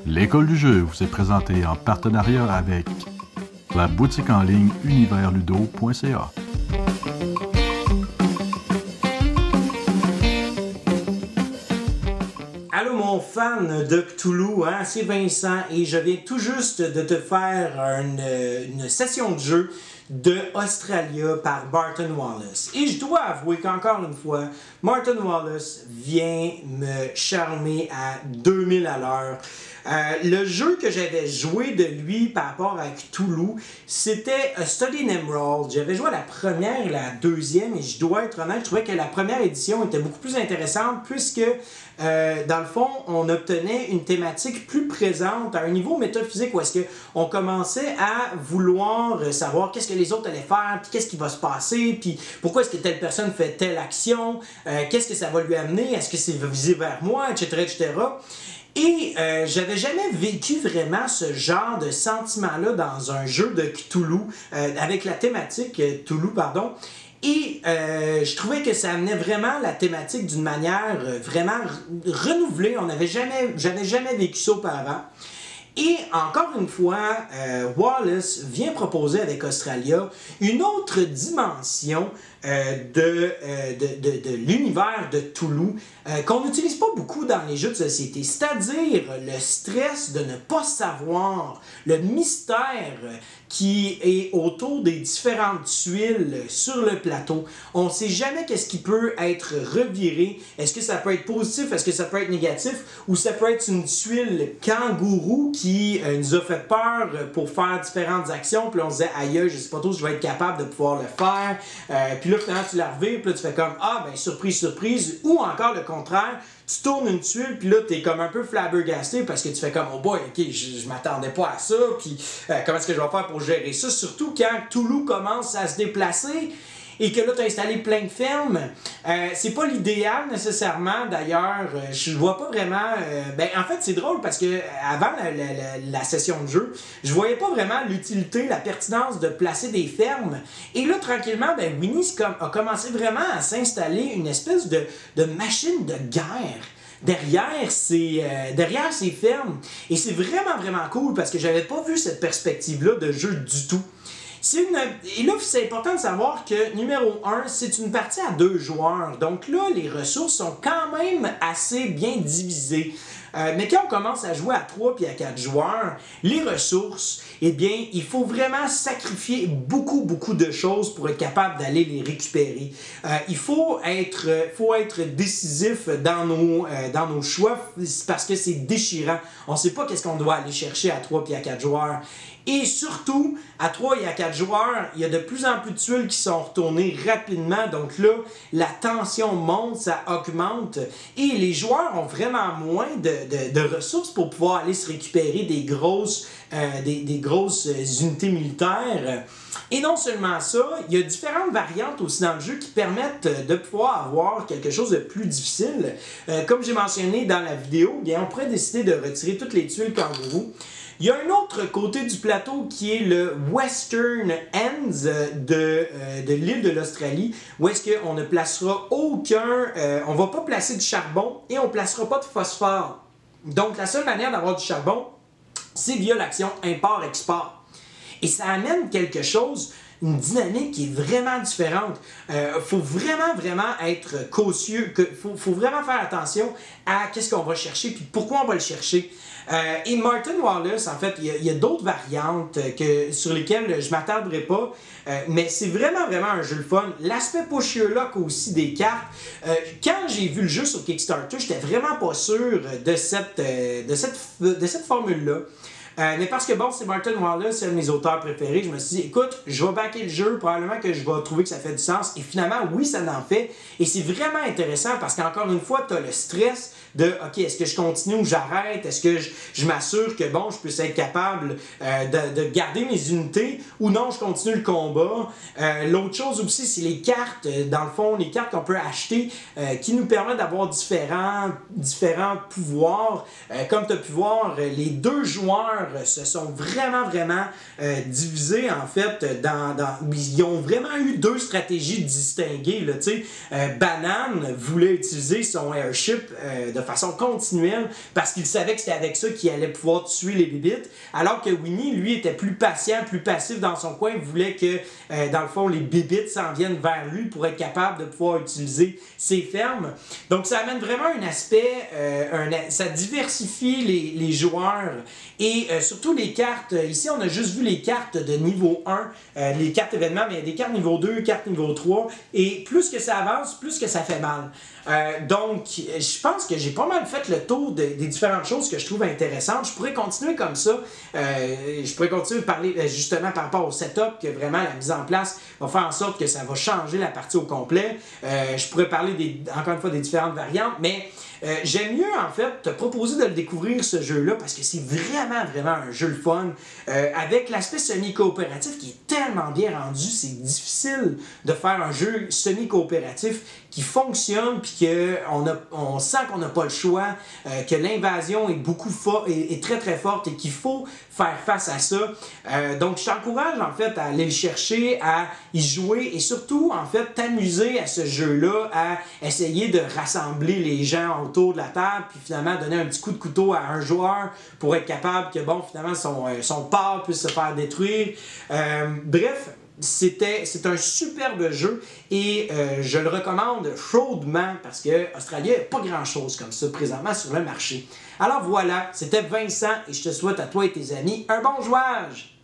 L'école du jeu vous est présentée en partenariat avec la boutique en ligne universludo.ca. Allô mon fan de Cthulhu, c'est Vincent et je viens tout juste de te faire une session de jeu de Australia par Martin Wallace. Et je dois avouer qu'encore une fois, Martin Wallace vient me charmer à 2000 à l'heure. Le jeu que j'avais joué de lui par rapport à Cthulhu, c'était A Study in Emerald. J'avais joué à la première et la deuxième et je dois être honnête, je trouvais que la première édition était beaucoup plus intéressante puisque dans le fond, on obtenait une thématique plus présente à un niveau métaphysique où est-ce qu'on commençait à vouloir savoir qu'est-ce que les autres allaient faire, puis qu'est-ce qui va se passer, puis pourquoi est-ce que telle personne fait telle action, qu'est-ce que ça va lui amener, est-ce que c'est visé vers moi, etc., etc. Et j'avais jamais vécu vraiment ce genre de sentiment-là dans un jeu de Cthulhu, avec la thématique Cthulhu, pardon. Et je trouvais que ça amenait vraiment la thématique d'une manière vraiment renouvelée. J'avais jamais vécu ça auparavant. Et encore une fois, Wallace vient proposer avec Australia une autre dimension de l'univers de Cthulhu qu'on n'utilise pas beaucoup dans les jeux de société, c'est-à-dire le stress de ne pas savoir, le mystère qui est autour des différentes tuiles sur le plateau. On ne sait jamais qu'est-ce qui peut être reviré. Est-ce que ça peut être positif, est-ce que ça peut être négatif, ou ça peut être une tuile kangourou qui nous a fait peur pour faire différentes actions, puis on se disait aïe, je sais pas trop si je vais être capable de pouvoir le faire, puis là finalement tu la revires, puis là tu fais comme ah ben surprise, surprise, ou encore le contraire, tu tournes une tuile, puis là, t'es comme un peu flabbergasté parce que tu fais comme, oh boy, ok, je m'attendais pas à ça, puis comment est-ce que je vais faire pour gérer ça? Surtout quand Cthulhu commence à se déplacer et que là, tu as installé plein de fermes. C'est pas l'idéal nécessairement, d'ailleurs. Je vois pas vraiment... en fait, c'est drôle parce que avant la session de jeu, je voyais pas vraiment l'utilité, la pertinence de placer des fermes. Et là, tranquillement, Winnie a commencé vraiment à s'installer une espèce de machine de guerre derrière ces fermes. Et c'est vraiment, vraiment cool parce que j'avais pas vu cette perspective-là de jeu du tout. Et là, c'est important de savoir que, numéro 1, c'est une partie à 2 joueurs. Donc là, les ressources sont quand même assez bien divisées. Mais quand on commence à jouer à 3 puis à 4 joueurs, les ressources, eh bien, il faut vraiment sacrifier beaucoup, beaucoup de choses pour être capable d'aller les récupérer. Il faut être décisif dans nos choix parce que c'est déchirant. On ne sait pas qu'est-ce qu'on doit aller chercher à 3 puis à 4 joueurs. Et surtout, à 3 et à 4 joueurs, il y a de plus en plus de tuiles qui sont retournées rapidement. Donc là, la tension monte, ça augmente. Et les joueurs ont vraiment moins de ressources pour pouvoir aller se récupérer des grosses unités militaires. Et non seulement ça, il y a différentes variantes aussi dans le jeu qui permettent de pouvoir avoir quelque chose de plus difficile. Comme j'ai mentionné dans la vidéo, bien, on pourrait décider de retirer toutes les tuiles kangourous. Il y a un autre côté du plateau qui est le Western Ends de l'île de l'Australie, où est-ce qu'on ne placera aucun... on ne va pas placer du charbon et on ne placera pas de phosphore. Donc la seule manière d'avoir du charbon, c'est via l'action import-export. Et ça amène quelque chose, une dynamique qui est vraiment différente. Faut vraiment être cautieux, faut vraiment faire attention à qu'est-ce qu'on va chercher puis pourquoi on va le chercher. Et Martin Wallace, en fait, il y a d'autres variantes sur lesquelles je ne m'attarderai pas, mais c'est vraiment un jeu le fun. L'aspect push your luck aussi des cartes, quand j'ai vu le jeu sur Kickstarter, j'étais vraiment pas sûr de cette formule-là. Mais parce que bon, c'est Martin Wallace, c'est un de mes auteurs préférés, je me suis dit, écoute, je vais backer le jeu, probablement que je vais trouver que ça fait du sens. Et finalement, oui, ça en fait. Et c'est vraiment intéressant parce qu'encore une fois, tu as le stress de, OK, est-ce que je continue ou j'arrête? Est-ce que je m'assure que, bon, je puisse être capable de garder mes unités ou non, je continue le combat? L'autre chose aussi, c'est les cartes, dans le fond, les cartes qu'on peut acheter qui nous permettent d'avoir différents pouvoirs. Comme tu as pu voir, les 2 joueurs se sont vraiment divisés, en fait, ils ont vraiment eu deux stratégies distinguées, là, tu sais. Banane voulait utiliser son airship de façon continuelle parce qu'il savait que c'était avec ça qu'il allait pouvoir tuer les bébites, alors que Winnie, lui, était plus patient, plus passif dans son coin, voulait que, dans le fond, les bébites s'en viennent vers lui pour être capable de pouvoir utiliser ses fermes. Donc, ça amène vraiment un aspect, ça diversifie les joueurs et surtout les cartes. Ici, on a juste vu les cartes de niveau 1, les cartes événements, mais il y a des cartes niveau 2, cartes niveau 3, et plus que ça avance, plus que ça fait mal. Donc, je pense que j'ai pas mal fait le tour des différentes choses que je trouve intéressantes. Je pourrais continuer comme ça. Je pourrais continuer de parler justement par rapport au setup, que vraiment la mise en place va faire en sorte que ça va changer la partie au complet. Je pourrais parler encore une fois des différentes variantes, mais j'aime mieux en fait te proposer de le découvrir ce jeu-là parce que c'est vraiment un jeu le fun. Avec l'aspect semi-coopératif qui est tellement bien rendu, c'est difficile de faire un jeu semi-coopératif qui fonctionne puis qu'on sent qu'on n'a pas le choix, que l'invasion est très forte et qu'il faut faire face à ça. Donc je t'encourage en fait à aller le chercher, à y jouer et surtout en fait t'amuser à ce jeu-là, à essayer de rassembler les gens autour de la table puis finalement donner un petit coup de couteau à un joueur pour être capable que bon finalement son port puisse se faire détruire. Bref, c'est un superbe jeu et je le recommande chaudement parce que Australia n'a pas grand chose comme ça présentement sur le marché. Alors voilà, c'était Vincent et je te souhaite à toi et tes amis un bon jouage!